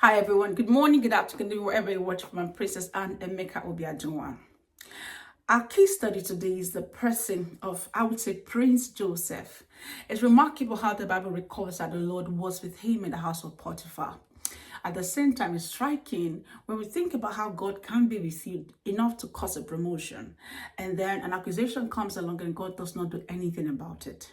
Hi everyone, good morning, good afternoon, wherever you watch from. I'm Princess and Emeka-Obiajunwa. Our case study today is the person of, I would say, Prince Joseph. It's remarkable how the Bible records that the Lord was with him in the house of Potiphar. At the same time, it's striking when we think about how God can be with you enough to cause a promotion, and then an accusation comes along and God does not do anything about it.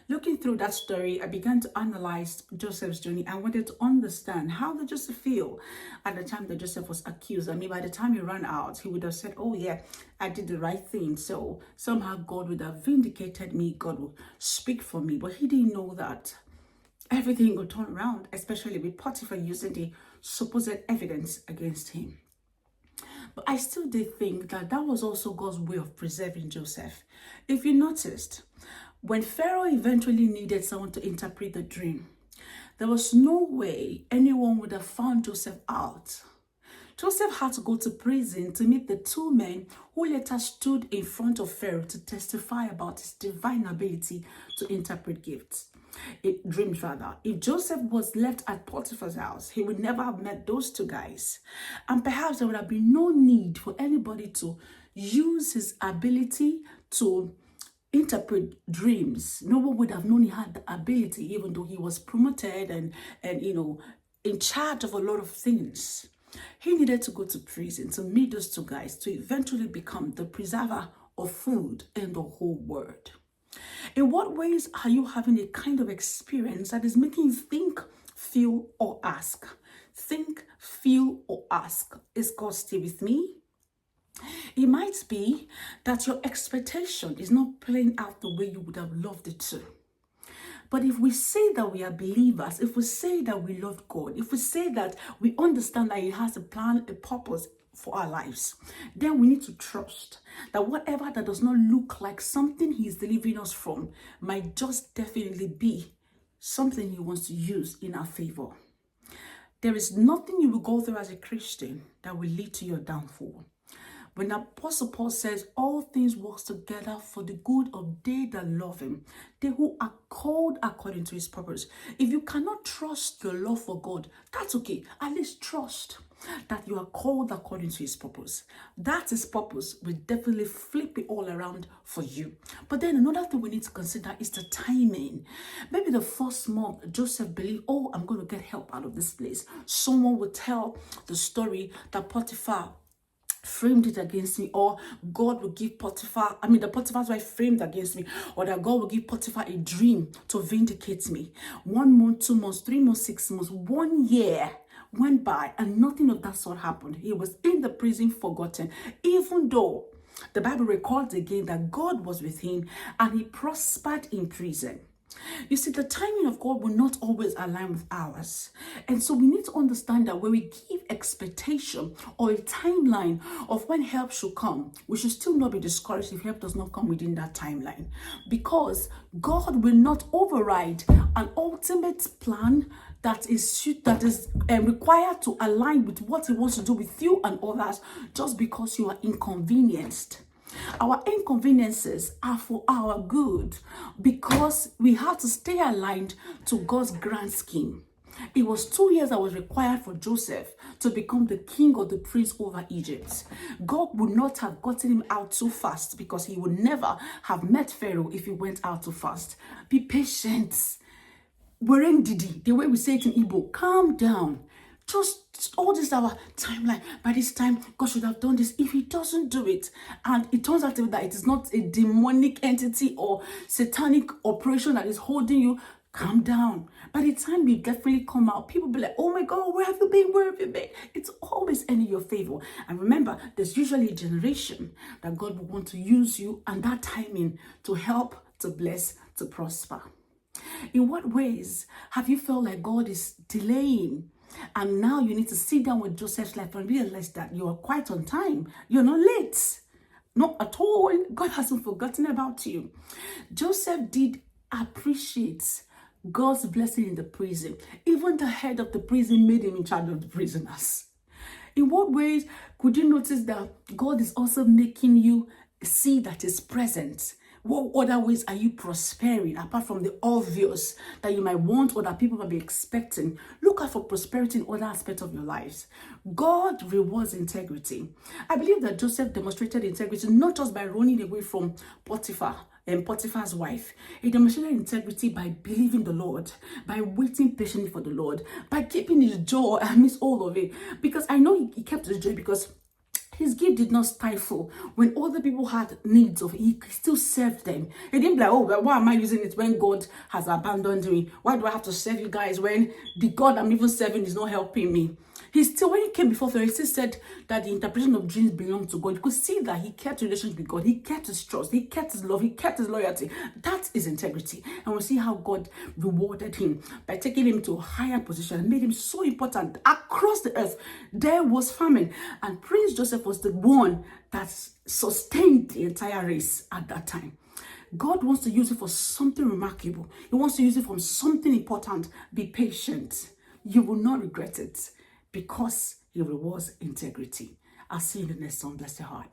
Looking through that story, I began to analyze Joseph's journey. I wanted to understand how did Joseph feel at the time that Joseph was accused. I mean, by the time he ran out, he would have said, oh yeah, I did the right thing. So somehow God would have vindicated me. God would speak for me. But he didn't know that everything would turn around, especially with Potiphar using the supposed evidence against him. But I still did think that that was also God's way of preserving Joseph. If you noticed, when Pharaoh eventually needed someone to interpret the dream, there was no way anyone would have found Joseph out. Joseph had to go to prison to meet the two men who later stood in front of Pharaoh to testify about his divine ability to interpret dreams rather. If Joseph was left at Potiphar's house, he would never have met those two guys. And perhaps there would have been no need for anybody to use his ability to interpret dreams. No one would have known he had the ability, even though he was promoted and in charge of a lot of things. He needed to go to prison to meet those two guys to eventually become the preserver of food in the whole world. In what ways are you having a kind of experience that is making you think, feel, or ask? Think, feel, or ask. Is God still with me? It might be that your expectation is not playing out the way you would have loved it to. But if we say that we are believers, if we say that we love God, if we say that we understand that He has a plan, a purpose for our lives, then we need to trust that whatever that does not look like something He is delivering us from might just definitely be something He wants to use in our favor. There is nothing you will go through as a Christian that will lead to your downfall. When Apostle Paul says all things work together for the good of they that love Him, they who are called according to His purpose. If you cannot trust your love for God, that's okay. At least trust that you are called according to His purpose. That His purpose will definitely flip it all around for you. But then another thing we need to consider is the timing. Maybe the first month, Joseph believed, oh, I'm going to get help out of this place. Someone would tell the story that Potiphar framed it against me, or God will give the Potiphar's wife framed against me, or that God will give Potiphar a dream to vindicate me. 1 month, 2 months, 3 months, 6 months, 1 year went by and nothing of that sort happened. He was in the prison, forgotten, even though the Bible records again that God was with him and he prospered in prison. You see, the timing of God will not always align with ours. And so we need to understand that when we give expectation or a timeline of when help should come, we should still not be discouraged if help does not come within that timeline. Because God will not override an ultimate plan that is required to align with what He wants to do with you and others just because you are inconvenienced. Our inconveniences are for our good because we have to stay aligned to God's grand scheme. It was 2 years that was required for Joseph to become the king or the prince over Egypt. God would not have gotten him out too fast because he would never have met Pharaoh if he went out too fast. Be patient. Didi, the way we say it in Igbo, calm down. Just all this our timeline. By this time, God should have done this. If He doesn't do it, and it turns out that it is not a demonic entity or satanic operation that is holding you, calm down. By the time you definitely come out, people be like, oh my God, where have you been? Where have you been? It's always in your favor. And remember, there's usually a generation that God will want to use you and that timing to help, to bless, to prosper. In what ways have you felt like God is delaying? And now you need to sit down with Joseph's life and realize that you are quite on time. You're not late. Not at all. God hasn't forgotten about you. Joseph did appreciate God's blessing in the prison. Even the head of the prison made him in charge of the prisoners. In what ways could you notice that God is also making you see that He's present What other ways are you prospering apart from the obvious that you might want or that people might be expecting? Look out for prosperity in other aspects of your lives. God rewards integrity. I believe that Joseph demonstrated integrity not just by running away from Potiphar and Potiphar's wife. He demonstrated integrity by believing the Lord, by waiting patiently for the Lord, by keeping his joy amidst all of it. Because I know he kept his joy because his gift did not stifle. When other people had needs of it, he still served them. He didn't be like, oh, well, why am I using it when God has abandoned me? Why do I have to serve you guys when the God I'm even serving is not helping me? He still, when he came before Pharaoh, he still said that the interpretation of dreams belonged to God. You could see that he kept relationship with God. He kept his trust. He kept his love. He kept his loyalty. That is integrity. And we see how God rewarded him by taking him to a higher position and made him so important across the earth. There was famine. And Prince Joseph was the one that sustained the entire race at that time. God wants to use it for something remarkable. He wants to use it for something important. Be patient. You will not regret it because he rewards integrity. I'll see you in the next one. Bless your heart.